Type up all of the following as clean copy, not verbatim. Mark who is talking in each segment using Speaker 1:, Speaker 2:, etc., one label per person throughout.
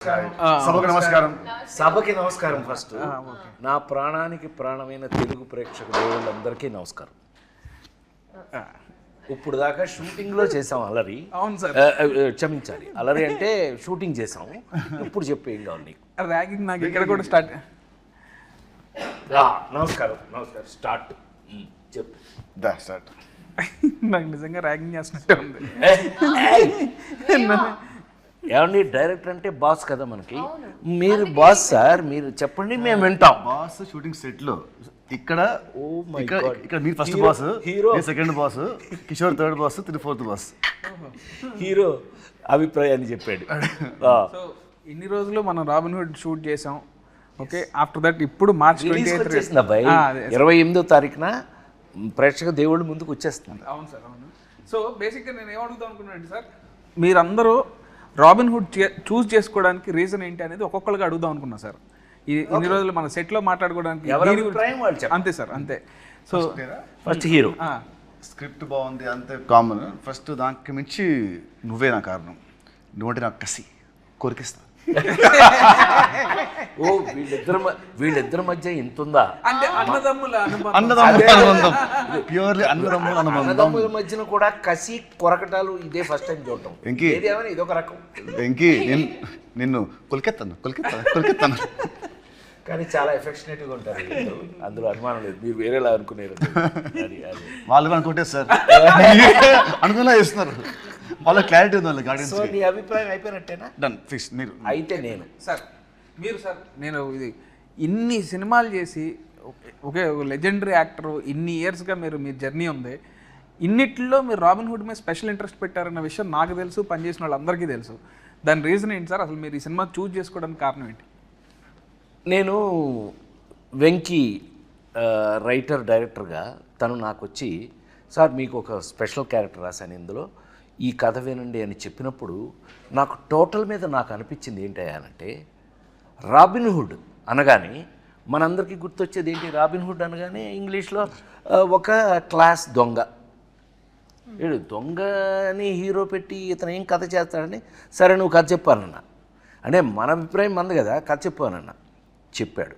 Speaker 1: సభకు నమస్కారం.
Speaker 2: సభకి నమస్కారం. ఫస్ట్ నా ప్రాణానికి ప్రాణమైన తెలుగు ప్రేక్షక దేవుళ్ళందరికీ నమస్కారం. ఇప్పుడు దాకా షూటింగ్లో చేసాం అలరి.
Speaker 3: అవును సార్,
Speaker 2: క్షమించాలి, అలరి అంటే షూటింగ్ చేసాం. ఇప్పుడు చెప్పు ఏం కావాలి నీకు?
Speaker 3: ర్యాగింగ్ నాకు ఇక్కడ కూడా స్టార్ట్.
Speaker 2: నమస్కారం. స్టార్ట్ చెప్పు.
Speaker 1: స్టార్ట్.
Speaker 3: నాకు నిజంగా ర్యాగింగ్ చేస్తున్నట్టే ఉంది.
Speaker 2: ఏమండి, డైరెక్టర్ అంటే బాస్ కదా మనకి. మీరు బాస్ సార్, మీరు చెప్పండి, మేము వింటాం.
Speaker 1: బాస్ షూటింగ్ సెట్ లో ఇక్కడ
Speaker 2: my God.
Speaker 1: ఇక్కడ మీరు first boss,
Speaker 2: hero
Speaker 1: second boss, Kishore third boss, fourth boss.
Speaker 2: Hero అభిప్రాయాన్ని చెప్పాడు.
Speaker 3: సో ఇన్ని రోజులు మనం రాబిన్ హుడ్ షూట్ చేసాం. ఓకే, ఆఫ్టర్ దట్ ఇప్పుడు మార్చ్ 28
Speaker 2: అబ్బాయి 28వ తారీఖున ప్రేక్షక దేవుళ్ళ ముందుకు వచ్చేస్తుంది.
Speaker 3: అవును సార్, అవును. సో బేసిక్గా నేను ఏమడుగుతాం అనుకున్నాను సార్, మీరందరూ రాబిన్ హుడ్ చూస్ చేసుకోవడానికి రీజన్ ఏంటి అనేది ఒక్కొక్కరుగా అడుగుదాం అనుకున్నా సార్. ఇన్ని రోజులు మన సెట్లో మాట్లాడుకోవడానికి అంతే సార్, అంతే. సో
Speaker 2: ఫస్ట్ హీరో
Speaker 1: స్క్రిప్ట్ బాగుంది, అంతే కామన్. ఫస్ట్ దానికి మించి నువ్వే నా కారణం. నువ్వంటే నాకు కసి, కోరికిస్తా.
Speaker 2: ఓ వీళ్ళిద్దరి మధ్య ఎంత ఉందా?
Speaker 3: అంటే అన్నదమ్ముల
Speaker 1: అనుబంధం, ప్యూర్లీ అనుబంధం.
Speaker 2: అన్నదమ్ముల మధ్యన కూడా కసి కొరకటాలు ఇదే ఫస్ట్ టైం చూడటం. ఏదేమైనా ఇదొక రకం.
Speaker 1: వెంకీ నిన్ను కొలికెత్తాను.
Speaker 2: కానీ చాలా ఎఫెక్షనేట్గా ఉంటారు వీళ్ళు. అందులో అనుమానం లేదు. మీరు వేరేలా అనుకునేరు.
Speaker 1: వాళ్ళు అనుకుంటే సార్ అనుకున్నా చేస్తున్నారు. వాళ్ళ క్లారిటీ ఉంది వాళ్ళ గార్డెన్స్.
Speaker 2: సో నీ అభిప్రాయం అయిపోయినట్టేనా?
Speaker 1: Done, fix. మీరు
Speaker 2: అయితే నేను
Speaker 3: సార్, మీరు సార్, నేను ఇది ఇన్ని సినిమాలు చేసి ఒకే లెజెండరీ యాక్టర్, ఇన్ని ఇయర్స్గా మీ జర్నీ ఉంది. ఇన్నిట్లో మీరు రాబిన్ హుడ్ మీద స్పెషల్ ఇంట్రెస్ట్ పెట్టారన్న విషయం నాకు తెలుసు, పనిచేసిన వాళ్ళందరికీ తెలుసు. దాని రీజన్ ఏంటి సార్? అసలు మీరు ఈ సినిమా చూస్ చేసుకోవడానికి కారణం ఏంటి?
Speaker 2: నేను వెంకీ రైటర్ డైరెక్టర్గా తను నాకు వచ్చి, సార్ మీకు ఒక స్పెషల్ క్యారెక్టర్ రాశాను ఇందులో, ఈ కథ వినండి అని చెప్పినప్పుడు నాకు టోటల్ మీద నాకు అనిపించింది ఏంటంటే, రాబిన్ హుడ్ అనగానే మనందరికీ గుర్తొచ్చేది ఏంటి? రాబిన్ హుడ్ అనగానే ఇంగ్లీష్లో ఒక క్లాస్ దొంగ. వీడు దొంగని హీరో పెట్టి ఇతను ఏం కథ చేస్తాడని, సరే నువ్వు కథ చెప్పానన్నా. అంటే మన అభిప్రాయం మంది కదా, కథ చెప్పానన్నా. చెప్పాడు.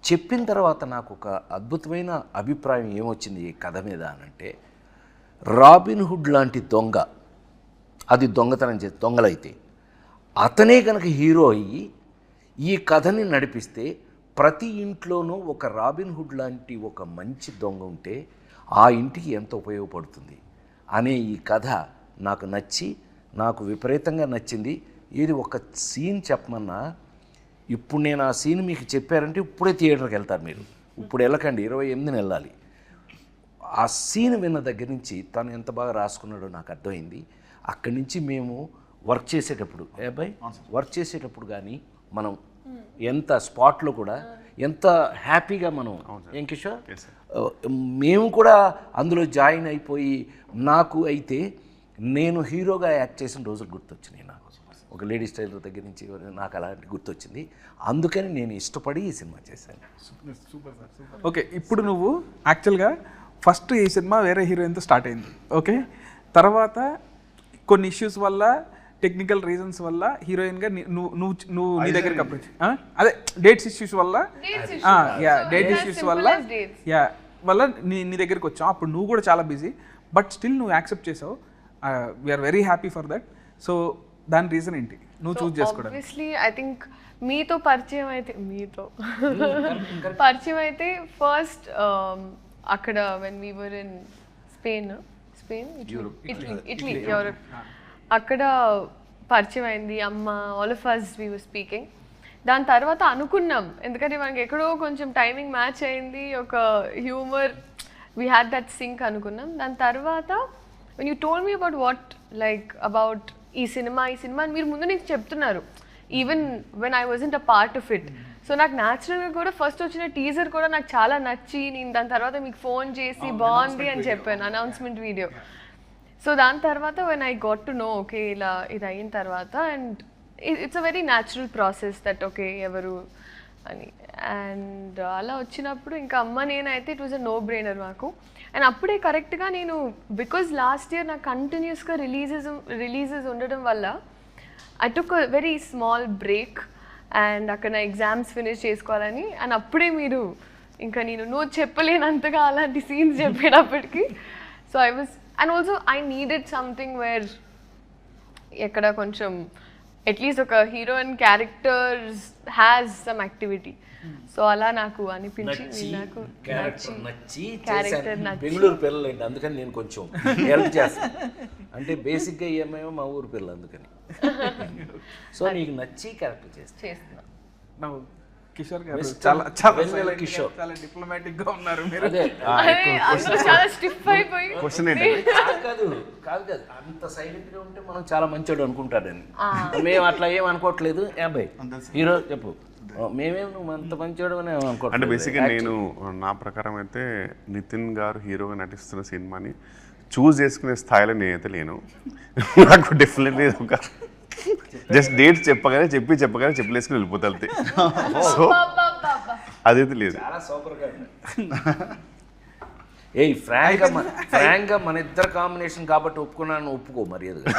Speaker 2: చెప్పిన తర్వాత నాకు ఒక అద్భుతమైన అభిప్రాయం ఏమొచ్చింది ఈ కథ మీద అనంటే, రాబిన్ హుడ్ లాంటి దొంగ, అది దొంగతనం చేసి దొంగలైతే అతనే కనుక హీరో అయ్యి ఈ కథని నడిపిస్తే, ప్రతి ఇంట్లోనూ ఒక రాబిన్ హుడ్ లాంటి ఒక మంచి దొంగ ఉంటే ఆ ఇంటికి ఎంత ఉపయోగపడుతుంది అనే ఈ కథ నాకు నచ్చి, నాకు విపరీతంగా నచ్చింది. ఇది ఒక సీన్ చెప్పమన్నా, ఇప్పుడు నేను ఆ సీన్ మీకు చెప్పారంటే ఇప్పుడే థియేటర్కి వెళ్తారు మీరు. ఇప్పుడు వెళ్ళకండి, 28న వెళ్ళాలి. ఆ సీన్ విన్న దగ్గర నుంచి తను ఎంత బాగా రాసుకున్నాడో నాకు అర్థమైంది. అక్కడి నుంచి మేము వర్క్ చేసేటప్పుడు వర్క్ చేసేటప్పుడు కానీ మనం ఎంత స్పాట్లో కూడా ఎంత హ్యాపీగా మనం, ఏం కిషోర్, మేము కూడా అందులో జాయిన్ అయిపోయి, నాకు అయితే నేను హీరోగా యాక్ట్ చేసిన రోజులు గుర్తొచ్చినాయి. నాకు ఒక లేడీ స్టైలర్ దగ్గర నుంచి నాకు అలాంటి గుర్తొచ్చింది. అందుకని నేను ఇష్టపడి ఈ సినిమా చేశాను.
Speaker 3: Super sir, super. ఓకే, ఇప్పుడు నువ్వు యాక్చువల్గా ఫస్ట్ ఈ సినిమా వేరే హీరోయిన్తో స్టార్ట్ అయింది. ఓకే, తర్వాత కొన్ని ఇష్యూస్ వల్ల, టెక్నికల్ రీజన్స్ వల్ల హీరోయిన్గా నువ్వు నీ దగ్గరికి అప్రోచ్, అదే డేట్స్ ఇష్యూస్ వల్ల, డేట్ ఇష్యూస్ వల్ల నీ దగ్గరికి వచ్చావు. అప్పుడు నువ్వు కూడా చాలా బిజీ, బట్ స్టిల్ నువ్వు యాక్సెప్ట్ చేసావు. We are very happy for that. So దాని రీజన్ ఏంటి నువ్వు చూస్ చేసుకోవడం?
Speaker 4: ఆబ్వియస్లీ ఐ థింక్ మీతో పరిచయం అయితే ఫస్ట్ అక్కడ when we were in Spain, Italy, Europe, అక్కడ పరిచయం అయింది. అమ్మ, all of us we were speaking. దాని తర్వాత అనుకున్నాం, ఎందుకంటే మనకి ఎక్కడో కొంచెం టైమింగ్ మ్యాచ్ అయింది, ఒక humour, we had that sync అనుకున్నాం. దాని తర్వాత when you told me about what like about ఈ సినిమా మీరు ముందు నుంచి చెప్తున్నారు, even when I wasn't a part of it. So నాకు న్యాచురల్గా కూడా ఫస్ట్ వచ్చిన టీజర్ కూడా నాకు చాలా నచ్చి, నేను దాని తర్వాత మీకు ఫోన్ చేసి బాగుంది అని చెప్పాను, అనౌన్స్మెంట్ వీడియో. సో దాని తర్వాత when I got to know, okay ఇలా ఇది అయిన తర్వాత, and it's a very natural process that okay ఎవరు అని. అండ్ అలా వచ్చినప్పుడు ఇంకా అమ్మ నేనైతే it was a no brainer మాకు. అండ్ అప్పుడే కరెక్ట్గా నేను, బికాజ్ లాస్ట్ ఇయర్ నాకు కంటిన్యూస్గా రిలీజెస్ ఉండడం వల్ల I took a very small break and అక్కడ నా ఎగ్జామ్స్ ఫినిష్ చేసుకోవాలని. అండ్ అప్పుడే మీరు ఇంకా నువ్వు చెప్పలేనంతగా అలాంటి సీన్స్ చెప్పేటప్పటికి so I was and also I needed something where ఎక్కడ కొంచెం అట్లీస్ట్ ఒక heroine characters has some activity. So అలా నాకు అనిపించి నాకు క్యారెక్టర్ నచ్చి
Speaker 2: బెంగళూరు పిల్లలండి, అందుకని నేను కొంచెం హెల్ప్ చేస్తాను. అంటే బేసిక్గా ఏమేమో మా ఊరు పిల్లలు, అందుకని. సో నీకు నచ్చి క్యారెక్టర్
Speaker 4: చేస్తున్నా.
Speaker 3: కిషోర్ గారు చాలా చాలా
Speaker 2: కిషోర్
Speaker 3: చాలా డిప్లొమాటిక్ గా ఉన్నారు మీరు.
Speaker 4: చాలా స్టిఫ్ అయిపోయి
Speaker 1: క్వశ్చన్ ఏంటంటే
Speaker 2: కాదు కాదు కాదు అంత సైలెంట్ గా ఉంటే మనం చాలా మంచోడు అనుకుంటారని. మేము అట్లా ఏం అనుకోవట్లేదు. అబ్బాయి హీరో చెప్పు, మేమేం నువ్వు అంత మంచోడు అని అనుకోవట్లేదు.
Speaker 5: అంటే బేసిక్గా నేను నా ప్రకారం అయితే నితిన్ గారు హీరోగా నటిస్తున్న సినిమాని చూస్ చేసుకునే స్థాయిలో నేనైతే లేను. నాకు డెఫినెట్లీ ఒక జస్ట్ డేట్ చెప్పగానే చెప్పలేసుకుని వెళ్ళిపోతాయి. సో అదైతే లేదు.
Speaker 2: చాలా సూపర్గా ఫ్రాంక్గా మన ఇద్దరు కాంబినేషన్ కాబట్టి ఒప్పుకున్నాను, ఒప్పుకో మర్యాదగా.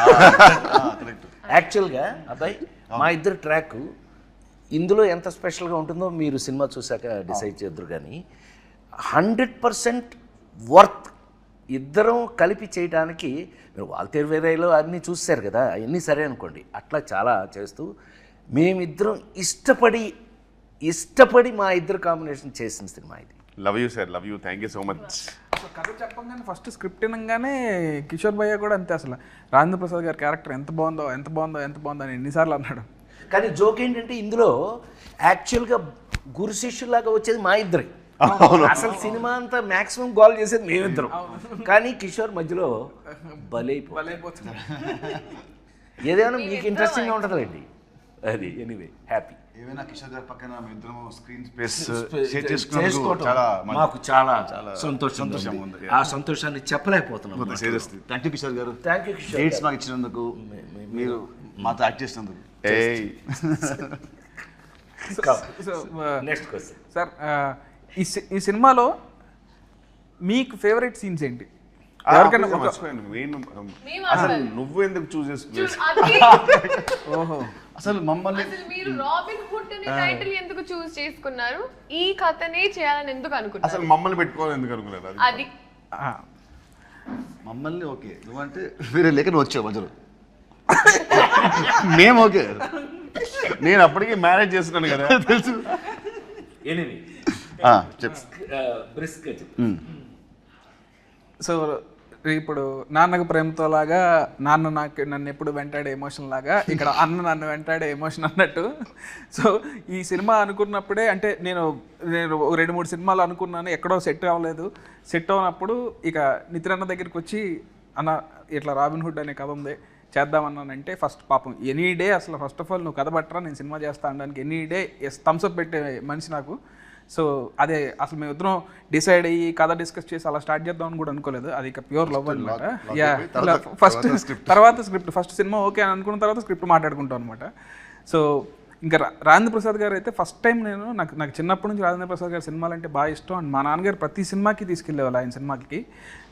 Speaker 2: యాక్చువల్గా అబ్బాయి మా ఇద్దరు ట్రాక్ ఇందులో ఎంత స్పెషల్గా ఉంటుందో మీరు సినిమా చూసాక డిసైడ్ చేద్దరు. కానీ 100% వర్త్ ఇద్దరం కలిపి చేయడానికి. మీరు వాల్తేరు వేరేలో అన్నీ చూసారు కదా, అవన్నీ సరే అనుకోండి. అట్లా చాలా చేస్తూ మేమిద్దరం ఇష్టపడి మా ఇద్దరు కాంబినేషన్ చేసిన సినిమా ఇది.
Speaker 5: Love you sir, love you, thank you so much.
Speaker 3: అసలు కథ చెప్పగానే ఫస్ట్ స్క్రిప్ట్ వినగానే కిషోర్ భయ్య కూడా అంతే, అసలు రాజేంద్ర ప్రసాద్ గారి క్యారెక్టర్ ఎంత బాగుందో అని ఎన్నిసార్లు అన్నాడు.
Speaker 2: కానీ జోక్ ఏంటంటే ఇందులో యాక్చువల్గా గురు శిష్యులాగా వచ్చేది మా ఇద్దరే. అసలు సినిమా అంతా మాక్సిమం గోల్ చేసేది మేమిద్దరం. కానీ కిషోర్ మధ్యలో
Speaker 3: బలైపోతున్నాడు.
Speaker 2: ఏదైనా మీకు ఇంట్రెస్టింగ్గా ఉంటుందండి అది. Anyway happy.
Speaker 1: ఏమైనా కిషోర్ గారి పక్కన మీ ఇద్దరం స్క్రీన్ స్పేస్ షేర్ చేసుకోవడం
Speaker 2: మాకు చాలా సంతోషం ఉంది. ఆ సంతోషాన్ని చెప్పలేకపోతున్నాం.
Speaker 1: థ్యాంక్ యూ కిషోర్ గారు,
Speaker 2: థ్యాంక్ యూ కిషోర్.
Speaker 1: డేట్స్ మాకు ఇచ్చినందుకు, మీరు మాతో యాక్ట్ చేసినందుకు.
Speaker 2: నెక్స్ట్ క్వశ్చన్
Speaker 3: సార్, ఈ సినిమాలో మీకు ఫేవరెట్ సీన్స్ ఏంటి? ఎవరికైనా
Speaker 5: అసలు నువ్వు ఎందుకు చూస్ చేసుకున్నావు?
Speaker 3: ఓహో,
Speaker 1: అసలు మమ్మల్ని
Speaker 4: మీరు రాబిన్ హుడ్ అనే టైటిల్ ఎందుకు చూస్ చేసుకున్నారు? ఈ కథనే చేయాలని ఎందుకు అనుకున్నారు?
Speaker 5: అసలు మమ్మల్ని పెట్టుకోవాలి ఎందుకు అనుకున్నారు?
Speaker 4: అది
Speaker 1: మమ్మల్ని ఓకే, నువ్వంటే వేరే లేక నువ్వు వచ్చావు మధ్యలో. మేము ఓకే,
Speaker 5: నేను అప్పటికే మ్యారేజ్ చేస్తున్నాను కదా
Speaker 1: తెలుసు.
Speaker 2: ఎనివే
Speaker 3: సో ఇప్పుడు నాన్నకు ప్రేమతో లాగా నాన్న నన్ను ఎప్పుడు వెంటాడే ఎమోషన్ లాగా ఇక్కడ అన్న నన్ను వెంటాడే ఎమోషన్ అన్నట్టు. సో ఈ సినిమా అనుకున్నప్పుడే, అంటే నేను 2-3 సినిమాలు అనుకున్నాను, ఎక్కడో సెట్ అవ్వలేదు. సెట్ అవునప్పుడు ఇక నితిన్ అన్న దగ్గరికి వచ్చి, అన్న ఇట్లా రాబిన్ హుడ్ అనే కథ ఉంది చేద్దామన్నానంటే, ఫస్ట్ పాపం ఎనీ డే అసలు ఫస్ట్ ఆఫ్ ఆల్ నువ్వు కథ పట్టరా నేను సినిమా చేస్తా అనడానికి ఎనీ డే థమ్స్అప్ పెట్టే మనిషి నాకు. సో అదే అసలు మేము ఇద్దరం డిసైడ్ అయ్యి కథ డిస్కస్ చేసి అలా స్టార్ట్ చేద్దామని కూడా అనుకోలేదు. అది ఇక ప్యూర్ లవ్ అనమాట. తర్వాత స్క్రిప్ట్ ఫస్ట్ సినిమా ఓకే అని అనుకున్న తర్వాత స్క్రిప్ట్ మాట్లాడుకుంటాం అనమాట. సో ఇంకా రాజేంద్ర ప్రసాద్ గారు అయితే ఫస్ట్ టైం నాకు చిన్నప్పటి నుంచి రాజేంద్ర ప్రసాద్ గారి సినిమాలు అంటే బాగా ఇష్టం. అండ్ మా నాన్నగారు ప్రతి సినిమాకి తీసుకెళ్ళేవాళ్ళు ఆయన సినిమాకి.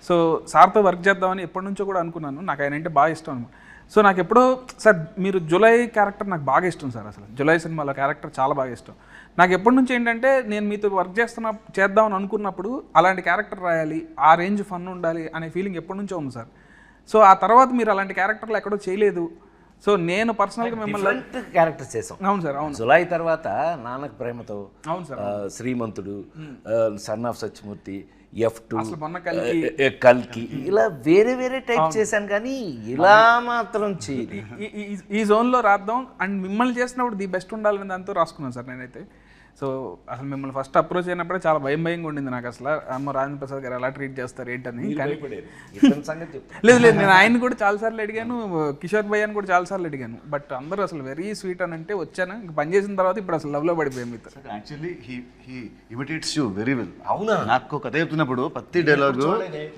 Speaker 3: సో సార్తో వర్క్ చేద్దామని ఎప్పటి నుంచో కూడా అనుకున్నాను. నాకు ఆయన అంటే బాగా ఇష్టం అనమాట. సో నాకు ఎప్పుడో సార్ మీరు జులై క్యారెక్టర్ నాకు బాగా ఇష్టం సార్. అసలు జులై సినిమాలో క్యారెక్టర్ చాలా బాగా ఇష్టం నాకు. ఎప్పటి నుంచి ఏంటంటే నేను మీతో వర్క్ చేద్దామని అనుకున్నప్పుడు అలాంటి క్యారెక్టర్ రాయాలి, ఆ రేంజ్ ఫన్ ఉండాలి అనే ఫీలింగ్ ఎప్పటి నుంచో ఉంది సార్. సో ఆ తర్వాత మీరు అలాంటి క్యారెక్టర్లు ఎక్కడో చేయలేదు. సో నేను పర్సనల్గా మిమ్మల్ని
Speaker 2: క్యారెక్టర్స్ చేసాం.
Speaker 3: అవును సార్, అవును.
Speaker 2: జులై తర్వాత నాన్నకు ప్రేమతో,
Speaker 3: అవును sir,
Speaker 2: Srimanthudu, son of Satyamurthy, F2, కల్కి, ఇలా వేరే టైప్ చేశాను. కానీ ఇలా మాత్రం చేయలేదు.
Speaker 3: ఈ జోన్లో రాద్దాం అండ్ మిమ్మల్ని చేసినప్పుడు ది బెస్ట్ ఉండాలని దాంతో రాసుకున్నాను సార్ నేనైతే. సో అసలు మిమ్మల్ని ఫస్ట్ అప్రోచ్ అయినప్పుడే చాలా భయంగా ఉండింది నాకు. అసలు అమ్మ రాజేంద్ర ప్రసాద్ గారు ఎలా ట్రీట్ చేస్తారు ఏంటని. లేదు నేను ఆయన కూడా చాలాసార్లు అడిగాను, కిషోర్ భయ్యాని కూడా చాలాసార్లు అడిగాను. బట్ అందరూ అసలు వెరీ స్వీట్ అని అంటే వచ్చాను. ఇంకా పని చేసిన తర్వాత ఇప్పుడు అసలు లవ్లో పడిపోయాం మీతో.
Speaker 1: Actually he imitates you very well.
Speaker 2: అవునా?
Speaker 1: నాకు కథ చెప్తున్నప్పుడు ప్రతి డైలాగు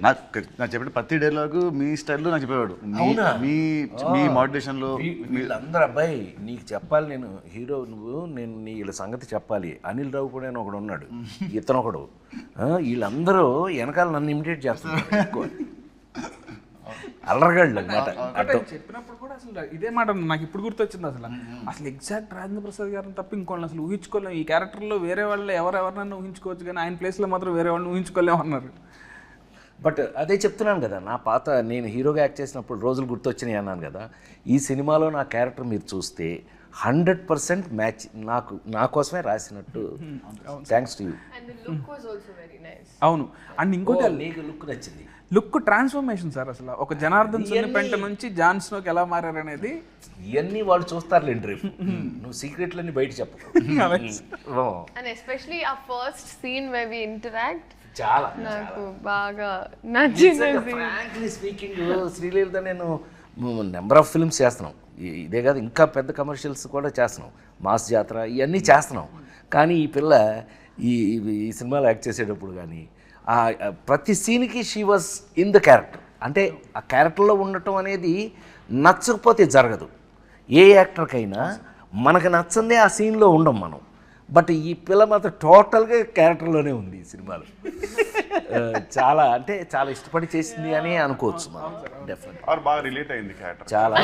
Speaker 1: నాకు చెప్పిన ప్రతి డైలాగు మీ స్టైల్లో నాకు చెప్పేవాడు. మీ మాడ్యులేషన్లో
Speaker 2: వీళ్ళందరూ అబ్బాయి నీకు చెప్పాలి, నేను హీరో నువ్వు, నేను వీళ్ళ సంగతి చెప్పాలి. అనిల్ రావు కూడా ఒకడు ఉన్నాడు, ఇతను ఒకడు, వీళ్ళందరూ వెనకాల నన్ను ఇమిటేట్ చేస్తున్నారు. అల్లరగాళ్ళు అనమాట
Speaker 3: అంటే చెప్పినప్పుడు కూడా అసలు ఇదే మాట నాకు ఇప్పుడు గుర్తొచ్చింది అసలు ఎగ్జాక్ట్ రాజేంద్ర ప్రసాద్ గారిని తప్ప ఇంకోళ్ళని అసలు ఊహించుకోలేము. ఈ క్యారెక్టర్లో వేరే వాళ్ళు ఎవరెవరినైనా ఊహించుకోవచ్చు కానీ ఆయన ప్లేస్లో మాత్రం వేరే వాళ్ళని ఊహించుకోలేము అన్నారు.
Speaker 2: బట్ అదే చెప్తున్నాను కదా, నా పాత నేను హీరోగా యాక్ట్ చేసినప్పుడు రోజులు గుర్తొచ్చినాయి అన్నాను కదా, ఈ సినిమాలో నా క్యారెక్టర్ మీరు చూస్తే 100% మ్యాచ్ నా కోసమే రాసినట్టు. Thanks to you.
Speaker 4: And the look was also very nice.
Speaker 3: అవును. అండ్ ఇంకోటి
Speaker 2: నీకు లుక్ నచ్చింది.
Speaker 3: లుక్ ట్రాన్స్ఫర్మేషన్ సార్, అసలు ఒక జనార్దన్ పెంట నుంచి జాన్ స్నోకి ఎలా మారారు అనేది
Speaker 2: ఇవన్నీ వాళ్ళు చూస్తారులేండి రేపు. నువ్వు సీక్రెట్లన్నీ బయట చెప్పు.
Speaker 4: And especially our first scene where we interact,
Speaker 2: చాలా
Speaker 4: నాకు బాగా నచ్చింది.
Speaker 2: ఫ్రాంక్లీ స్పీకింగ్ శ్రీలీలతో నేను నెంబర్ ఆఫ్ ఫిల్మ్స్ చేస్తున్నాం, ఇదే కాదు ఇంకా పెద్ద కమర్షియల్స్ కూడా చేస్తున్నాం, మాస్ జాతర ఇవన్నీ చేస్తున్నాం. కానీ ఈ పిల్ల ఈ సినిమాలో యాక్ట్ చేసేటప్పుడు కానీ ప్రతి సీన్కి she was in the character. అంటే ఆ క్యారెక్టర్లో ఉండటం అనేది నచ్చకపోతే జరగదు. ఏ యాక్టర్కైనా మనకు నచ్చందే ఆ సీన్లో ఉండం మనం. బట్ ఈ పిల్ల మాత్రం టోటల్గా క్యారెక్టర్లోనే ఉంది ఈ సినిమాలో. చాలా అంటే చాలా ఇష్టపడి చేసింది అని అనుకోవచ్చు మనం. డెఫినెట్
Speaker 5: బాగా రిలేట్ అయింది క్యారెక్టర్
Speaker 2: చాలా.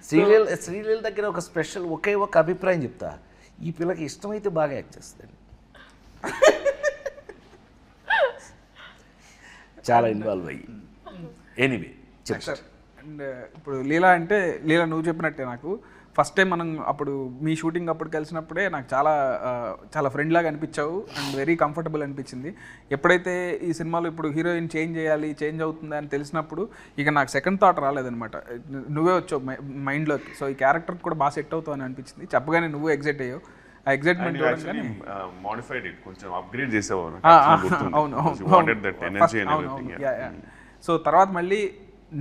Speaker 2: శ్రీలీల దగ్గర ఒక స్పెషల్ ఒకే ఒక అభిప్రాయం చెప్తా, ఈ పిల్లకి ఇష్టమైతే బాగా యాక్ట్ చేస్తుంది, చాలా ఇన్వాల్వ్ అయ్యి. ఎనీవే చెప్తారు.
Speaker 3: అండ్ ఇప్పుడు లీలా అంటే లీలా నువ్వు చెప్పినట్టే నాకు ఫస్ట్ టైం మనం అప్పుడు మీ షూటింగ్ అప్పుడు కలిసినప్పుడే నాకు చాలా ఫ్రెండ్ లాగా అనిపించావు అండ్ వెరీ కంఫర్టబుల్ అనిపించింది. ఎప్పుడైతే ఈ సినిమాలో ఇప్పుడు హీరోయిన్ చేంజ్ అవుతుంది అని తెలిసినప్పుడు ఇక నాకు సెకండ్ థాట్ రాలేదనమాట, నువ్వే వచ్చావు మైండ్లోకి. సో ఈ క్యారెక్టర్ కూడా బాగా సెట్ అవుతావు అని అనిపించింది. చెప్పగానే నువ్వు ఎగ్జైట్ అయ్యావు. ఆ ఎగ్జైట్మెంట్
Speaker 5: మోడిఫైడ్ ఇట్ కొంచెం అప్గ్రేడ్ చేసావు.
Speaker 3: సో తర్వాత మళ్ళీ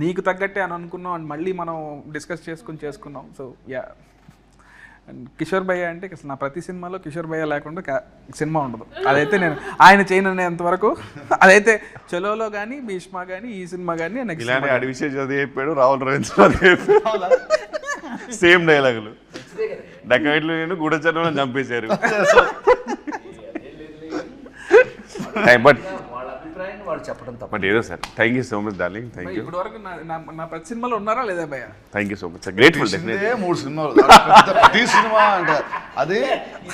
Speaker 3: నీకు తగ్గట్టే అని అనుకున్నాం అండ్ మళ్ళీ మనం డిస్కస్ చేసుకున్నాం. సో యా, అండ్ కిషోర్ భయ్య అంటే అసలు నా ప్రతి సినిమాలో కిషోర్ భయ్య లేకుండా సినిమా ఉండదు. అదైతే నేను ఆయన చేయనంత వరకు అదైతే చలోలో కానీ భీష్మ కానీ ఈ సినిమా కానీ
Speaker 5: ఇలానే అడివిశేష్ అది చెప్పాడు, రాహుల్ రవీంద్ర అది చెప్పాడు, సేమ్ డైలాగులు. డకాయిట్లు నేను గూఢచర్మలను చంపేశారు. బట్
Speaker 2: వాళ్ళు చెప్పడం తప్ప.
Speaker 5: బట్ ఏదో sir, thank you so much darling. Thank you.
Speaker 3: ఇప్పుడు వరకు నా ప్రతి సినిమాలో ఉన్నారా లేదా భయ్య?
Speaker 5: Thank you so much, grateful.
Speaker 1: 3 సినిమాలు ప్రతి సినిమా అంటే అదే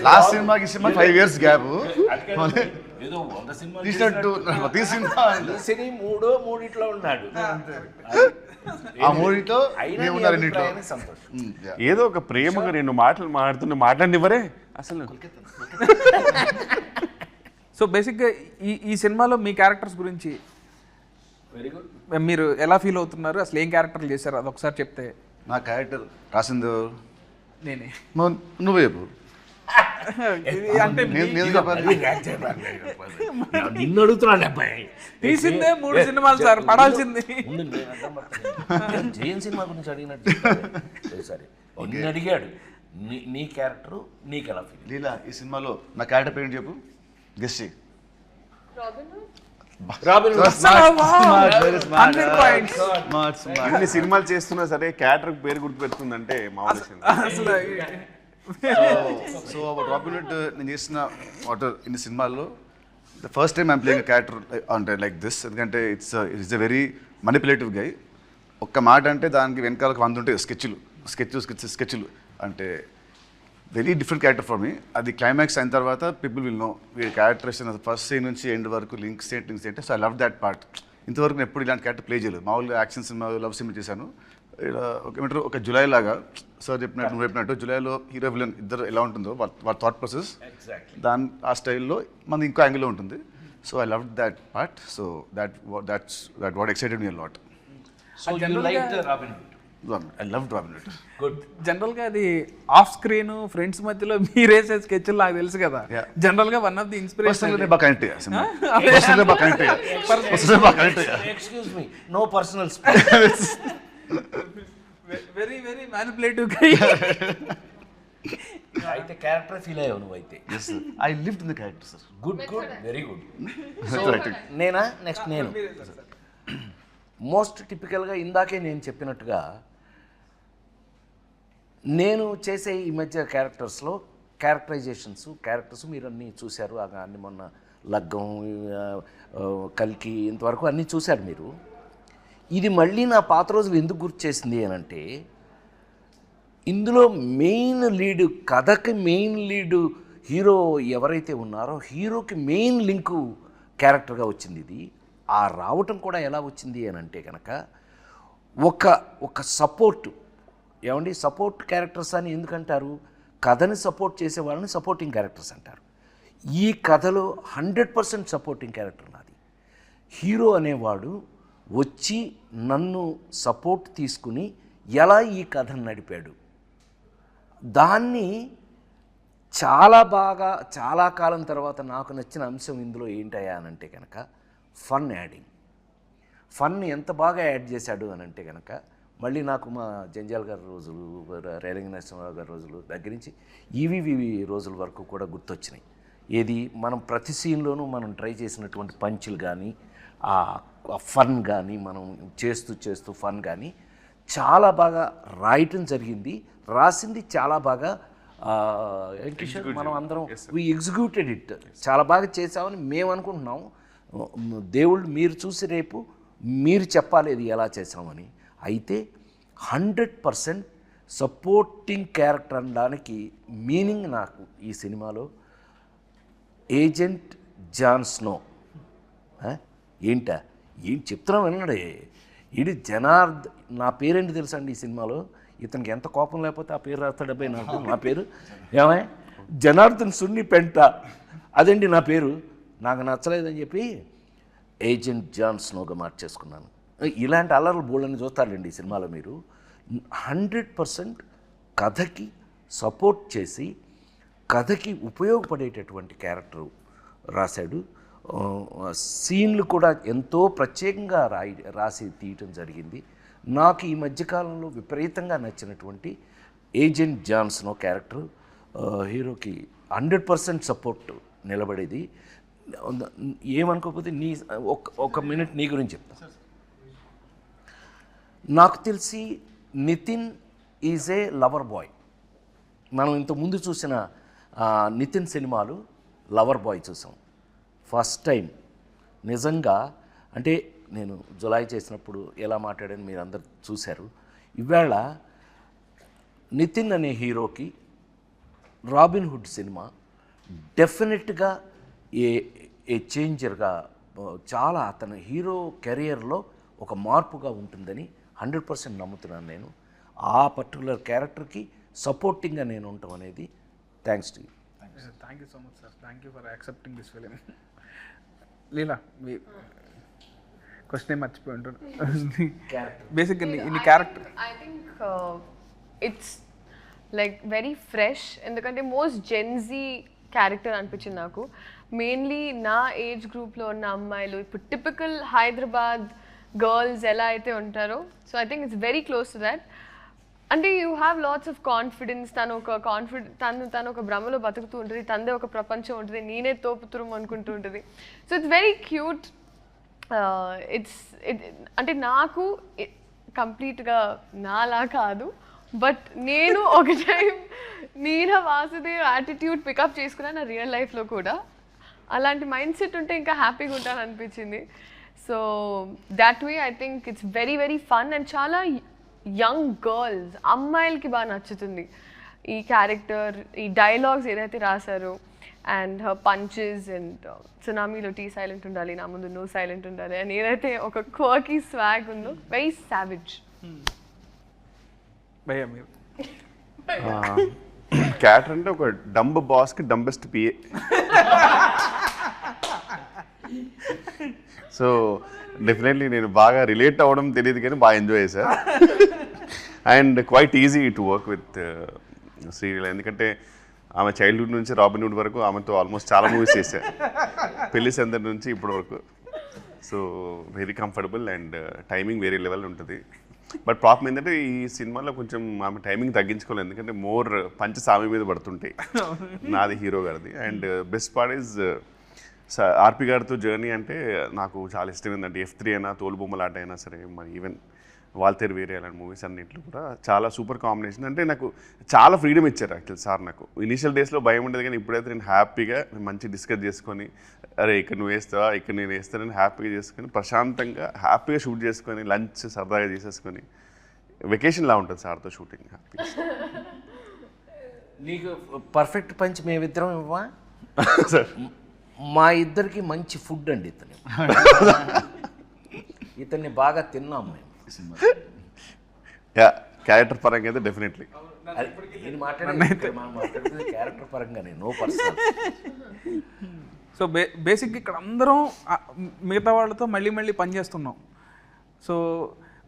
Speaker 1: లాస్ట్ సినిమాకి సినిమా 5 years గ్యాప్
Speaker 2: ఏదో 100 సినిమాలు
Speaker 1: తీసినట్టు ప్రతి సినిమా
Speaker 2: సినీ మూడిట్లో ఉన్నాడు.
Speaker 1: ఆ మూడిట్లో రెండిట్లో
Speaker 2: సంతోషం.
Speaker 5: ఏదో ఒక ప్రేమగా రెండు మాటలు మాట్లాడినివ్వరే అసలు.
Speaker 3: సో బేసిక్గా ఈ సినిమాలో మీ క్యారెక్టర్స్ గురించి
Speaker 2: వెరీ గుడ్.
Speaker 3: మీరు ఎలా ఫీల్ అవుతున్నారు, అసలు ఏం క్యారెక్టర్లు చేశారు అది ఒకసారి చెప్తే.
Speaker 1: నా క్యారెక్టర్ రాసింది
Speaker 3: నేనే.
Speaker 1: నువ్వే చెప్పు.
Speaker 3: అంటే
Speaker 1: నేను చెప్పాలి.
Speaker 2: నిన్ను అడుగుతున్నాడు అబ్బాయి.
Speaker 3: తీసిందే 3 సినిమాలు సార్, పడాల్సింది.
Speaker 2: జైన్ సినిమా గురించి అడిగినట్టు సరే నిన్ను అడిగాడు. నీ క్యారెక్టర్ నీకు ఎలా ఫీల్?
Speaker 1: లీలా, ఈ సినిమాలో నా క్యారెక్టర్ పేరు చెప్పు, గెస్ట్ చేయి.
Speaker 5: అన్ని సినిమాలు చేస్తున్నా సరే క్యారెక్టర్ పేరు గుర్తు పెడుతుందంటే మామూలు.
Speaker 1: సో రాబిన్ హుడ్ నేను చేసిన వాటర్ ఇన్ని సినిమాల్లో the first time I'm playing character అంటే లైక్ దిస్. ఎందుకంటే ఇట్స్ ఎ వెరీ మనిపులేటివ్ గై. ఒక్క మాట అంటే దానికి వెనకాలకు 100 ఉంటాయి స్కెచ్లు అంటే very different character for me. అది క్లైమాక్స్ అయిన తర్వాత పీపుల్ విల్ నో వీడి క్యారెక్టరేషన్ ఫస్ట్ సీన్ నుంచి ఎండ్ వరకు లింక్స్ ఏంటి. So I love that part. ఇంతవరకు నేను ఎప్పుడు ఇలాంటి క్యారెక్టర్ ప్లే చేయలేదు. మామూలుగా యాక్షన్ సినిమా, లవ్ సినిమా చేశాను. ఏమంటారు ఒక జులై లాగా సార్ చెప్పినట్టు నువ్వు చెప్పినట్టు జులైలో హీరో విలన్ ఇద్దరు ఎలా ఉంటుందో వాళ్ళ థాట్ ప్రాసెస్ ఆ స్టైల్లో మనది ఇంకో యాంగిల్లో ఉంటుంది. So I love that part. So that what excited me a lot.
Speaker 2: So you liked Robin Hood?
Speaker 1: I loved Robin Hood.
Speaker 2: Good.
Speaker 3: జనరల్గా అది ఆఫ్ స్క్రీన్ ఫ్రెండ్స్ మధ్యలో మీరేసే స్కెచ్లు నాకు తెలుసు కదా. జనరల్గా one of the inspiration.
Speaker 2: Excuse me, no personal space.
Speaker 3: Very very manipulative guy.
Speaker 2: అయితే character feel అయ్యావు నువ్వు అయితే.
Speaker 1: Yes sir. I lived in the character sir.
Speaker 2: Good very good.
Speaker 1: Correct.
Speaker 2: నేనా నెక్స్ట్ నేను మోస్ట్ టిపికల్గా ఇందాకే నేను చెప్పినట్టుగా నేను చేసే ఈ మధ్య క్యారెక్టర్స్ మీరు అన్నీ చూశారు. అన్ని మొన్న లగ్గం, కల్కి ఇంతవరకు అన్నీ చూశారు మీరు. ఇది మళ్ళీ నా పాత రోజులు ఎందుకు గుర్తు చేసింది అని అంటే, ఇందులో మెయిన్ లీడ్, కథకి మెయిన్ లీడు హీరో ఎవరైతే ఉన్నారో హీరోకి మెయిన్ లింకు క్యారెక్టర్గా వచ్చింది ఇది. ఆ రావటం కూడా ఎలా వచ్చింది అని అంటే కనుక ఒక సపోర్టు, ఏమండి సపోర్ట్ క్యారెక్టర్స్ అని ఎందుకంటారు? కథని సపోర్ట్ చేసే వాళ్ళని సపోర్టింగ్ క్యారెక్టర్స్ అంటారు. ఈ కథలో 100% సపోర్టింగ్ క్యారెక్టర్ నాది. హీరో అనేవాడు వచ్చి నన్ను సపోర్ట్ తీసుకుని ఎలా ఈ కథను నడిపాడు, దాన్ని చాలా బాగా చాలా కాలం తర్వాత నాకు నచ్చిన అంశం ఇందులో ఏంటయ్యా అని అంటే కనుక ఫన్ యాడింగ్. ఫన్ ఎంత బాగా యాడ్ చేశాడు అని అంటే కనుక మళ్ళీ నాకు మా జంజాల్ గారి రోజులు, రేలంగి నరసింహరావు గారి రోజులు దగ్గర నుంచి ఈవీవి రోజుల వరకు కూడా గుర్తొచ్చినాయి. ఏది మనం ప్రతి సీన్లోనూ మనం ట్రై చేసినటువంటి పంచులు కానీ, ఆ ఫన్ కానీ, మనం చేస్తూ ఫన్ కానీ చాలా బాగా రాయటం జరిగింది. రాసింది చాలా బాగా కిషోర్, మనం అందరం వీ ఎగ్జిక్యూటెడ్ ఇట్, చాలా బాగా చేసామని మేము అనుకుంటున్నాం. దేవుళ్ళు మీరు చూసి రేపు మీరు చెప్పాలి ఇది ఎలా చేసామని. అయితే 100% సపోర్టింగ్ క్యారెక్టర్ అనడానికి మీనింగ్ నాకు ఈ సినిమాలో ఏజెంట్ జాన్ స్నో. ఏంటా ఏం చెప్తున్నాం విన్నాడే, ఇది నా పేరేంటి తెలుసా అండి ఈ సినిమాలో? ఇతనికి ఎంత కోపం లేకపోతే ఆ పేరు రాస్తాడబ్బాయి నాకు. నా పేరు ఏమై జనార్దన్ సున్ని పెంట, అదండి నా పేరు. నాకు నచ్చలేదని చెప్పి ఏజెంట్ జాన్ స్నోగా మార్చేసుకున్నాను. ఇలాంటి అల్లర్లు బోళ్ళని చూస్తారండి ఈ సినిమాలో మీరు. 100% కథకి సపోర్ట్ చేసి కథకి ఉపయోగపడేటటువంటి క్యారెక్టర్ రాశాడు. సీన్లు కూడా ఎంతో ప్రత్యేకంగా రాసి తీయటం జరిగింది. నాకు ఈ మధ్యకాలంలో విపరీతంగా నచ్చినటువంటి ఏజెంట్ జాన్ స్నో క్యారెక్టర్ హీరోకి 100% సపోర్ట్ నిలబడేది. ఏమనుకోకపోతే నీ ఒక మినిట్ నీ గురించి చెప్తా. నాకు తెలిసి Nitin is a lover boy. మనం ఇంతకుముందు చూసిన నితిన్ సినిమాలు లవర్ బాయ్ చూసాం. ఫస్ట్ టైం నిజంగా అంటే నేను జులై చేసినప్పుడు ఎలా మాట్లాడాను మీరు అందరు చూశారు. ఇవాళ నితిన్ అనే హీరోకి రాబిన్ హుడ్ సినిమా డెఫినెట్గా ఏ చేంజర్గా, చాలా అతని హీరో కెరియర్లో ఒక మార్పుగా ఉంటుందని 100% నమ్ముతున్నాను నేను. ఆ పర్టికులర్ క్యారెక్టర్కి సపోర్టింగ్గా నేను ఉండటం అనేది thanks to you.
Speaker 3: Thank you so much sir. Thank you for accepting this film. Leela, me question మర్చిపోయి ఉంటారు. బేసిక్గా ఇన్ని character
Speaker 4: I think it's like very fresh, ఎందుకంటే మోస్ట్ జెన్జీ క్యారెక్టర్ అనిపించింది నాకు. మెయిన్లీ నా ఏజ్ గ్రూప్లో ఉన్న అమ్మాయిలు, ఇప్పుడు టిపికల్ హైదరాబాద్ గర్ల్స్ ఎలా అయితే ఉంటారో, so I think it's very close to that. అంటే you have lots of confidence. తను ఒక భ్రమలో బతుకుతూ ఉంటుంది, తనదే ఒక ప్రపంచం ఉంటుంది, నేనే తోపుతురం అనుకుంటూ ఉంటుంది. So it's very cute. అంటే నాకు కంప్లీట్గా నాలా కాదు, బట్ నేను ఒక time Neena Vasudev attitude pick up చేసుకున్నాను నా రియల్ లైఫ్లో కూడా. అలాంటి మైండ్ సెట్ ఉంటే ఇంకా హ్యాపీగా ఉంటాను అనిపించింది. So that way I think it's very very fun and చాలా యంగ్ గర్ల్స్, అమ్మాయిలకి బాగా నచ్చుతుంది ఈ క్యారెక్టర్. ఈ డైలాగ్స్ ఏదైతే రాశారో అండ్ హర్ పంచెస్ అండ్ సునామీలో టీ సైలెంట్ ఉండాలి, నా ముందు నో సైలెంట్ ఉండాలి అని ఏదైతే ఒక క్వర్కీ స్వాగ్ ఉందో, వెరీ సావిజ్.
Speaker 3: భయ్యా మీరు
Speaker 5: క్యారెక్టర్ అంటే ఒక డంబ్ బాస్కి డంబెస్ట్ పిఏ. సో డెఫినెట్లీ నేను బాగా రిలేట్ అవ్వడం తెలియదు కానీ బాగా ఎంజాయ్ చేశాను. And quiet easy to work with Sreeleela, ఎందుకంటే ఆమె చైల్డ్హుడ్ నుంచి రాబిన్హుడ్ వరకు ఆమెతో ఆల్మోస్ట్ చాలా మూవీస్ చేశాను, పెళ్లి సందడి నుంచి ఇప్పటి వరకు. So very comfortable and timing వేరే లెవెల్ ఉంటుంది. బట్ ప్రాబ్లం ఏంటంటే ఈ సినిమాలో కొంచెం ఆమె టైమింగ్ తగ్గించుకోలేదు, ఎందుకంటే మోర్ పంచ సామి మీద పడుతుంటాయి నాది హీరో గారిది. అండ్ బెస్ట్ పార్ట్ ఈజ్ ఆర్పి గారితో జర్నీ అంటే నాకు చాలా ఇష్టం. ఏంటంటే F3 అయినా, తోలుబొమ్మలాట అయినా సరే, మరి ఈవెన్ వాల్తేరు వేరే అలాంటి మూవీస్ అన్నింటిలో కూడా చాలా సూపర్ కాంబినేషన్. అంటే నాకు చాలా ఫ్రీడమ్ ఇచ్చారు యాక్చువల్ సార్. నాకు ఇనీషియల్ డేస్లో భయం ఉండేది, కానీ ఇప్పుడైతే నేను హ్యాపీగా మంచి డిస్కస్ చేసుకొని, అరే ఇక్కడ నువ్వు వేస్తావా, ఇక్కడ నేను వేస్తానని హ్యాపీగా చేసుకొని, ప్రశాంతంగా హ్యాపీగా షూట్ చేసుకొని, లంచ్ సరదాగా చేసేసుకొని, వెకేషన్లా ఉంటుంది సార్తో షూటింగ్ హ్యాపీ.
Speaker 2: నీకు పర్ఫెక్ట్ పంచ్ మేమిద్దరం ఇవ్వా
Speaker 5: సార్?
Speaker 2: మా ఇద్దరికి మంచి ఫుడ్ అండి ఇతన్ని బాగా తిన్నాం మేము.
Speaker 5: యా, క్యారెక్టర్ పరంగా అయితే డెఫినెట్లీ.
Speaker 2: నేను మాట్లాడేది క్యారెక్టర్ పరంగానే, నో పర్సనల్.
Speaker 3: సో బేసిక్గా ఇక్కడ అందరం మిగతా వాళ్ళతో మళ్ళీ మళ్ళీ పనిచేస్తున్నాం. సో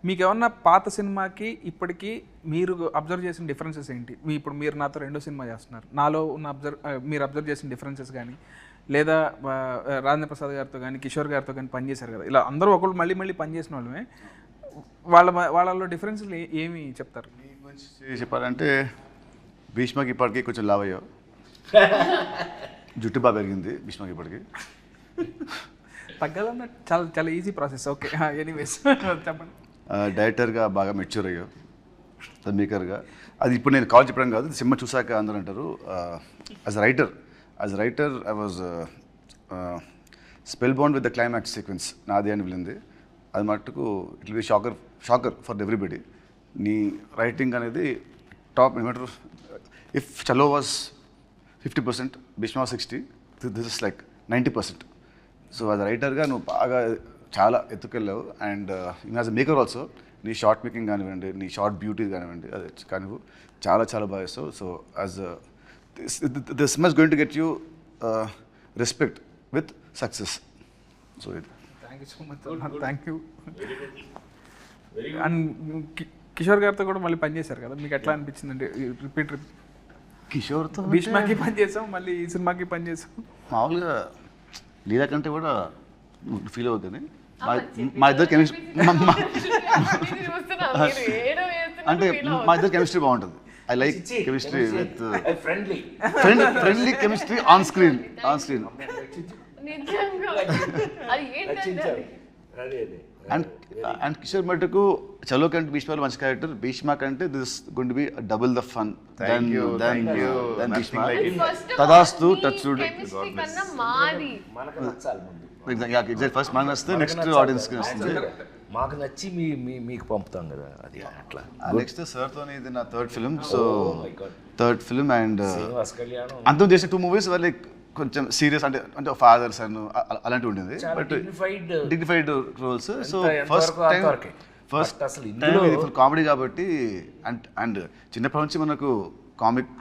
Speaker 3: మీకు ఏమన్నా పాత సినిమాకి ఇప్పటికీ మీరు అబ్జర్వ్ చేసిన డిఫరెన్సెస్ ఏంటి? ఇప్పుడు మీరు నాతో 2వ సినిమా చేస్తున్నారు, నాలో ఉన్న మీరు అబ్జర్వ్ చేసిన డిఫరెన్సెస్ కానీ, లేదా రాజేంద్ర ప్రసాద్ గారితో కానీ కిషోర్ గారితో కానీ పనిచేశారు కదా, ఇలా అందరూ ఒకళ్ళు మళ్ళీ మళ్ళీ పనిచేసిన వాళ్ళమే, వాళ్ళలో డిఫరెన్స్లు ఏమి చెప్తారు?
Speaker 1: చెప్పాలంటే భీష్మకి ఇప్పటికీ కొంచెం లావ్ అయ్యావు, జుట్టు బాగా పెరిగింది భీష్మకి ఇప్పటికి.
Speaker 3: తగ్గాలన్న చాలా చాలా ఈజీ ప్రాసెస్. ఓకే, ఎనీవేస్ చెప్పండి.
Speaker 1: డైరెక్టర్గా బాగా మెచ్యూర్ అయ్యావు, మేకర్గా. అది ఇప్పుడు నేను కాల్ చెప్పడం కాదు, సినిమా చూసాక అందరూ అంటారు. As writer I was spellbound with the climax sequence నాది అని వెళ్ళింది. అది మట్టుకు it will be shocker for everybody. నీ రైటింగ్ అనేది టాప్. ఏమంటారు, if Chalo was 50%, Bheeshma 60, this is like 90%. So as రైటర్గా నువ్వు బాగా చాలా ఎత్తుకెళ్ళావు. And as a maker also నీ షార్ట్ మేకింగ్ కానివ్వండి, నీ షార్ట్ బ్యూటీ కానివ్వండి, అది కానివ్వు చాలా చాలా బాగా చేస్తావు. So as this much going to get you respect with success. So ఇది.
Speaker 3: Thank you so much. Thank you. And Kishore గారితో కూడా మళ్ళీ పనిచేశారు కదా, మీకు ఎట్లా అనిపించిందండి? రిపీట్
Speaker 1: కిషోర్తో
Speaker 3: భీష్మకి పనిచేసాం, మళ్ళీ ఈ సినిమాకి పనిచేసాం.
Speaker 1: మామూలుగా లీలా కంటే కూడా ఫీల్ అవుతుంది. మా ఇద్దరు కెమిస్ట్రీ అంటే మా ఇద్దరు కెమిస్ట్రీ బాగుంటుంది. I like chemistry with friendly chemistry on screen. And Kishore మటుకు చలో కంటే భీష్మలో మంచి క్యారెక్టర్, భీష్మ కంటే this could be double the fun than Bheeshma. తదాస్తు టచ్ ఫస్ట్ మనకు వస్తే నెక్స్ట్ ఆడియన్స్కి వస్తుంది.
Speaker 2: మాకు నచ్చి మీకు పంపుతాం కదా, అది అట్లా.
Speaker 1: నెక్స్ట్ సార్తో ఇది నా third film. So third film and అంతం చేసిన 2 మూవీస్ వర్ లైక్ కొంచెం సీరియస్, అంటే ఫాదర్స్ అండ్ అలాంటివి ఉండింది, but dignified roles. So first time ఇది ఫుల్ కామెడీ కాబట్టి. అండ్ చిన్నప్పటి నుంచి మనకు కామిక్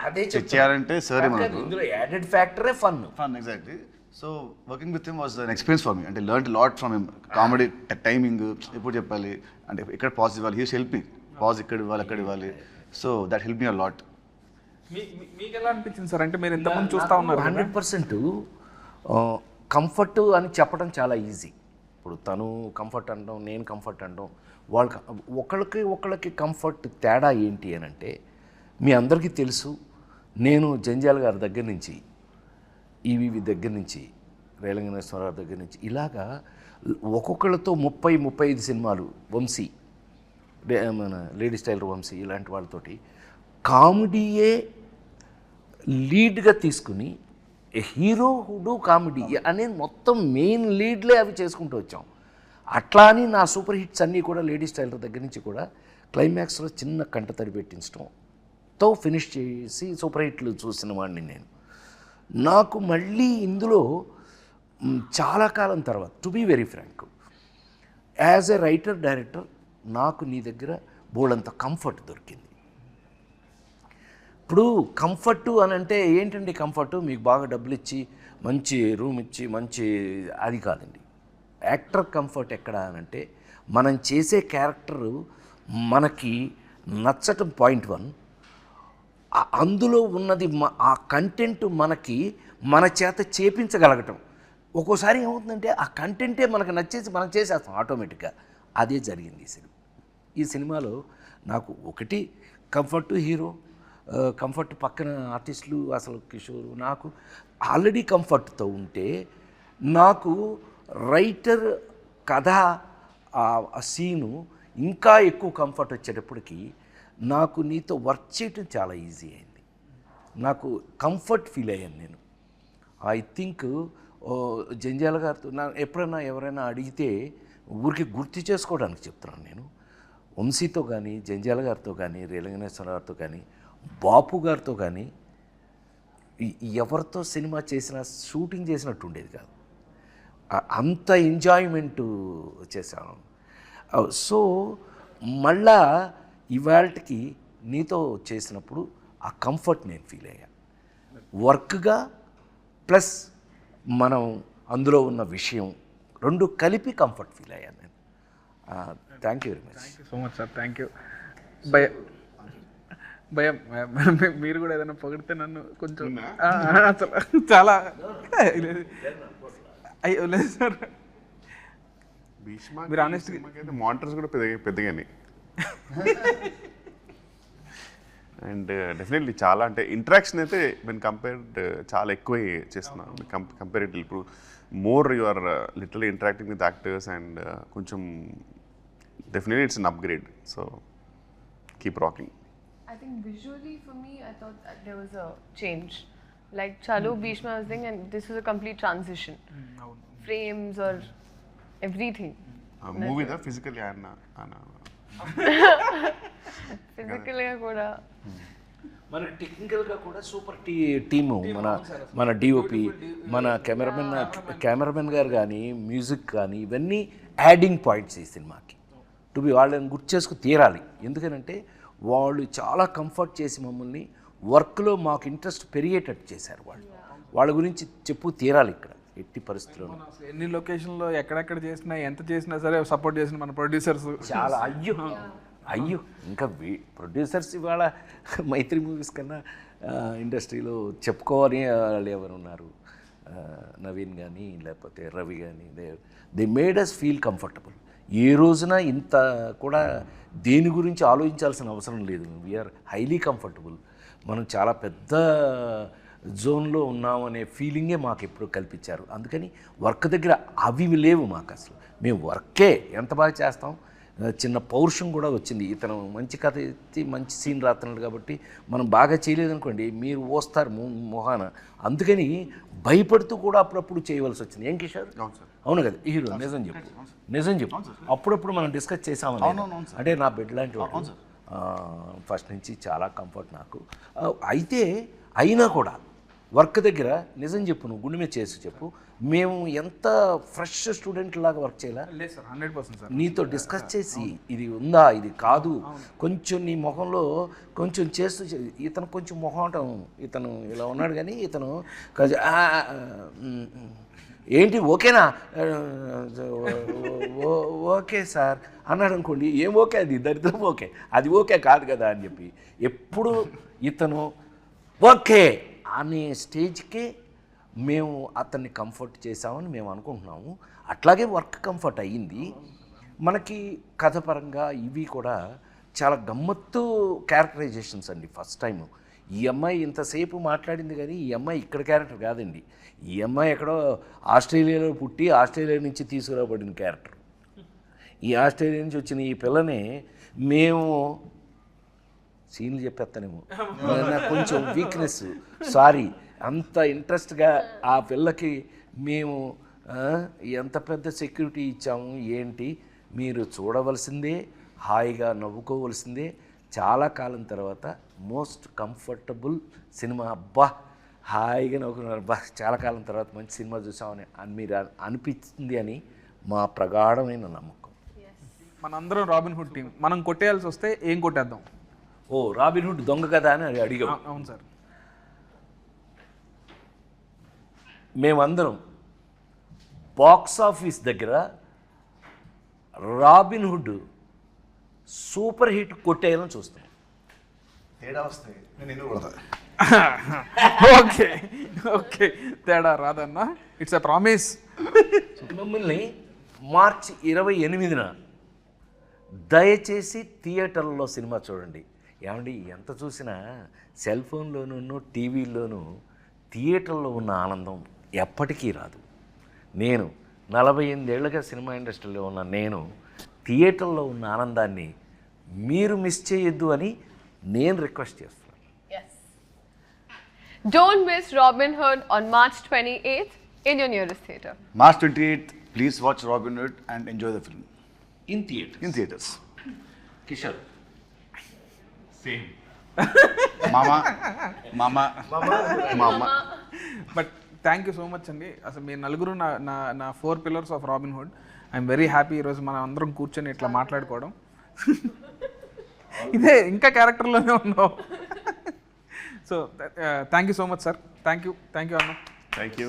Speaker 1: చేయాలంటే సరే మనకు
Speaker 2: యాడెడ్ ఫ్యాక్టరే fun.
Speaker 1: Exactly. So working with him was an experience for me. అంటే learn lot from him. Comedy timing ఎప్పుడు చెప్పాలి, అంటే ఇక్కడ పాజ్ ఇవ్వాలి, హీస్ హెల్ప్ మీ, పాజ్ ఇక్కడ ఇవ్వాలి అక్కడ ఇవ్వాలి. So that help me a lot.
Speaker 3: మీకు ఎలా అనిపించింది సార్? అంటే మీరు ఎంతమంది చూస్తూ ఉన్నారు?
Speaker 2: 100% కంఫర్ట్ అని చెప్పడం చాలా ఈజీ. ఇప్పుడు తను కంఫర్ట్ అనడం, నేను కంఫర్ట్ అనడం, ఒకళ్ళకి కంఫర్ట్ తేడా ఏంటి అని అంటే, మీ అందరికీ తెలుసు, నేను జంజాల్ గారి దగ్గర నుంచి, ఈవీవి దగ్గర నుంచి, రేలంగనేశ్వరరావు దగ్గర నుంచి, ఇలాగా ఒక్కొక్కళ్ళతో 30-35 సినిమాలు, వంశీ, మన లేడీ స్టైలర్ వంశీ, ఇలాంటి వాళ్ళతోటి కామెడీయే లీడ్గా తీసుకుని హీరో హుడు కామెడీ అనేది మొత్తం మెయిన్ లీడ్లే అవి చేసుకుంటూ వచ్చాం. అట్లా అని నా సూపర్ హిట్స్ అన్నీ కూడా లేడీ స్టైలర్ దగ్గర నుంచి కూడా క్లైమాక్స్లో చిన్న కంటతడి పెట్టించడంతో ఫినిష్ చేసి సూపర్ హిట్లు చూసిన వాడిని నేను. నాకు మళ్ళీ ఇందులో చాలా కాలం తర్వాత, to be very frank, as a writer director నాకు నీ దగ్గర బోల్డంత కంఫర్ట్ దొరికింది. ఇప్పుడు కంఫర్టు అని అంటే ఏంటండి? కంఫర్టు మీకు బాగా డబ్బులు ఇచ్చి మంచి రూమ్ ఇచ్చి మంచి, అది కాదండి. యాక్టర్ కంఫర్ట్ ఎక్కడ అని అంటే, మనం చేసే క్యారెక్టరు మనకి నచ్చటం పాయింట్ 1, అందులో ఉన్నది ఆ కంటెంట్ మనకి మన చేత చేపించగలగటం. ఒక్కోసారి ఏమవుతుందంటే ఆ కంటెంటే మనకు నచ్చేసి మనం చేసేస్తాం ఆటోమేటిక్గా. అదే జరిగింది ఈ సినిమాలో. నాకు ఒకటి కంఫర్ట్ హీరో, కంఫర్ట్ పక్కన ఆర్టిస్టులు, అసలు కిషోర్, నాకు ఆల్రెడీ కంఫర్ట్తో ఉంటే, నాకు రైటర్ కథ ఆ సీను ఇంకా ఎక్కువ కంఫర్ట్ వచ్చేటప్పటికి నాకు నీతో వర్క్ చేయటం చాలా ఈజీ అయింది. నాకు కంఫర్ట్ ఫీల్ అయ్యాను నేను. ఐ థింక్ జంజాల గారితో ఎప్పుడైనా ఎవరైనా అడిగితే ఊరికి గుర్తు చేసుకోవడానికి చెప్తున్నాను నేను. వంశీతో కానీ, జంజాల గారితో కానీ, రేలంగనేశ్వర గారితో కానీ, బాపు గారితో కానీ ఎవరితో సినిమా చేసినా షూటింగ్ చేసినట్టు ఉండేది కాదు. అంత ఎంజాయ్మెంట్ చేశాను. సో మళ్ళా ఇవాళకి నీతో చేసినప్పుడు ఆ కంఫర్ట్ నేను ఫీల్ అయ్యా. వర్క్గా ప్లస్ మనం అందులో ఉన్న విషయం రెండు కలిపి కంఫర్ట్ ఫీల్ అయ్యాను నేను. Thank you very much.
Speaker 3: So much sir, thank you. భయం మీరు కూడా ఏదైనా పొగిడితే నన్ను కొంచెం అసలు చాలా అయ్యో లేదు సార్. మీరు ఆనెస్ట్
Speaker 5: మానిటర్స్ కూడా పెద్దగానే అండ్ డెఫినెట్లీ చాలా అంటే ఇంటరాక్షన్ అయితే నేను కంపేర్డ్ చాలా ఎక్కువ చేస్తున్నాను కంపేరిటివ్. ఇప్పుడు more you are literally interacting with actors and కొంచెం definitely it's an upgrade. So keep rocking.
Speaker 4: I think visually for me, I thought that there was a change. Like Chalu, Bhishma was thing, and this was a complete transition. Frames or everything.
Speaker 5: మూవీదా physically
Speaker 4: Physically కూడా
Speaker 2: మన టెక్నికల్గా కూడా super team. మన DOP, మన cameraman గారు కానీ, music కానీ, ఇవన్నీ యాడింగ్ పాయింట్స్ ఈ సినిమాకి. టు బి వాళ్ళని గుర్తు చేసుకు తీరాలి. ఎందుకనంటే వాళ్ళు చాలా కంఫర్ట్ చేసి మమ్మల్ని వర్క్లో మాకు ఇంట్రెస్ట్ పెరిగేటట్టు చేశారు. వాళ్ళ గురించి చెప్పు తీరాలి ఇక్కడ ఎట్టి పరిస్థితుల్లో.
Speaker 3: ఎన్ని లొకేషన్లో ఎక్కడెక్కడ చేసినా ఎంత చేసినా సరే సపోర్ట్ చేసిన మన ప్రొడ్యూసర్స్
Speaker 2: చాలా అయ్యో ఇంకా ప్రొడ్యూసర్స్ ఇవాళ మైత్రి మూవీస్ కన్నా ఇండస్ట్రీలో చెప్పుకోవాలి వాళ్ళు ఎవరు ఉన్నారు? నవీన్ కానీ లేకపోతే రవి కానీ, they made us feel comfortable. ఏ రోజున ఇంత కూడా దేని గురించి ఆలోచించాల్సిన అవసరం లేదు. We are highly comfortable. మనం చాలా పెద్ద జోన్లో ఉన్నామనే ఫీలింగే మాకు ఎప్పుడు కల్పించారు. అందుకని వర్క్ దగ్గర అవి లేవు మాకు అసలు. మేము వర్కే ఎంత బాగా చేస్తాం. చిన్న పౌరుషం కూడా వచ్చింది. ఇతను మంచి కథ ఎత్తి మంచి సీన్ రాస్తున్నాడు కాబట్టి మనం బాగా చేయలేదనుకోండి మీరు వస్తారు మొహాన. అందుకని భయపడుతూ కూడా అప్పుడప్పుడు చేయవలసి వచ్చింది. ఏం కిషోర్? అవును కదా హీరో? నిజం చెప్పు. అప్పుడప్పుడు మనం డిస్కస్ చేసామని. అంటే నా బెడ్ లాంటి వాడు ఫస్ట్ నుంచి చాలా కంఫర్ట్ నాకు. అయితే అయినా కూడా వర్క్ దగ్గర నిజం చెప్పు, నువ్వు గుండె మీద చేసి చెప్పు, మేము ఎంత ఫ్రెష్ స్టూడెంట్ లాగా వర్క్ చేయాలా?
Speaker 3: లేదు సార్, 100% సార్.
Speaker 2: నీతో డిస్కస్ చేసి ఇది ఉందా ఇది కాదు కొంచెం నీ మొహంలో కొంచెం చేస్తూ ఇతను కొంచెం మొహం ఇతను ఇలా ఉన్నాడు కానీ ఇతను ఏంటి ఓకేనా ఓకే సార్ అన్నాడు అనుకోండి. ఏం ఓకే? అది దరిద్రం ఓకే, అది ఓకే కాదు కదా అని చెప్పి ఎప్పుడు ఇతను ఓకే అనే స్టేజ్కే మేము అతన్ని కంఫర్ట్ చేసామని మేము అనుకుంటున్నాము. అట్లాగే వర్క్ కంఫర్ట్ అయ్యింది మనకి. కథ పరంగా ఇవి కూడా చాలా గమ్మత్తు క్యారెక్టరైజేషన్స్ అండి. ఫస్ట్ టైం ఈ అమ్మాయి ఇంతసేపు మాట్లాడింది కానీ ఈ అమ్మాయి ఇక్కడ క్యారెక్టర్ కాదండి. ఈ అమ్మాయి ఎక్కడో ఆస్ట్రేలియాలో పుట్టి ఆస్ట్రేలియా నుంచి తీసుకురాబడిన క్యారెక్టర్. ఈ ఆస్ట్రేలియా నుంచి వచ్చిన ఈ పిల్లని మేము సీన్లు చెప్పేస్తానేమో, నాకు కొంచెం వీక్నెస్, సారీ. అంత ఇంట్రెస్ట్గా ఆ పిల్లకి మేము ఎంత పెద్ద సెక్యూరిటీ ఇచ్చాము ఏంటి మీరు చూడవలసిందే, హాయిగా నవ్వుకోవలసిందే. చాలా కాలం తర్వాత మోస్ట్ కంఫర్టబుల్ సినిమా. అబ్బా హాయిగా నవ్వుకున్నారు, అబ్బా చాలా కాలం తర్వాత మంచి సినిమా చూసామని మీరు అనిపించింది అని మా ప్రగాఢమైన నమ్మకం.
Speaker 3: మనందరం రాబిన్ హుడ్ టీం. మనం కొట్టేయాల్సి వస్తే ఏం కొట్టేద్దాం?
Speaker 2: ఓ రాబిన్ హుడ్ దొంగ కదా అని అడిగాం.
Speaker 3: అవును సార్.
Speaker 2: మేమందరం బాక్స్ ఆఫీస్ దగ్గర రాబిన్ హుడ్ సూపర్ హిట్ కొట్టేయాలని చూస్తాం.
Speaker 1: తేడా వస్తాయి, నేను ఎన్నో కొడతా.
Speaker 3: ఓకే ఓకే, తేడా రాదన్నా, ఇట్స్ ఎ ప్రామిస్.
Speaker 2: మిమ్మల్ని మార్చి 28న దయచేసి థియేటర్లో సినిమా చూడండి. ఏమండి ఎంత చూసినా సెల్ ఫోన్లోనూ టీవీల్లోనూ థియేటర్లో ఉన్న ఆనందం ఎప్పటికీ రాదు. నేను 48 ఏళ్ళుగా సినిమా ఇండస్ట్రీలో ఉన్న నేను థియేటర్లో ఉన్న ఆనందాన్ని మీరు మిస్ చేయొద్దు అని నేను రిక్వెస్ట్ చేస్తున్నాను.
Speaker 4: Yes. Don't miss Robin Hood on March 28th in your nearest theatre.
Speaker 1: March 28th, please watch Robin Hood and enjoy the film
Speaker 2: in theatre.
Speaker 1: in theaters.
Speaker 2: Kishore
Speaker 1: Mama.
Speaker 3: But thank you so much అండి. అసలు మీరు నలుగురు నా 4 pillars of robin hood. I'm very happy ఈరోజు మనం అందరం కూర్చొని ఇట్లా మాట్లాడుకోవడం. ఇదే ఇంకా క్యారెక్టర్లోనే ఉన్నాం. So thank you so much sir. Thank you అన్న.
Speaker 5: Thank you.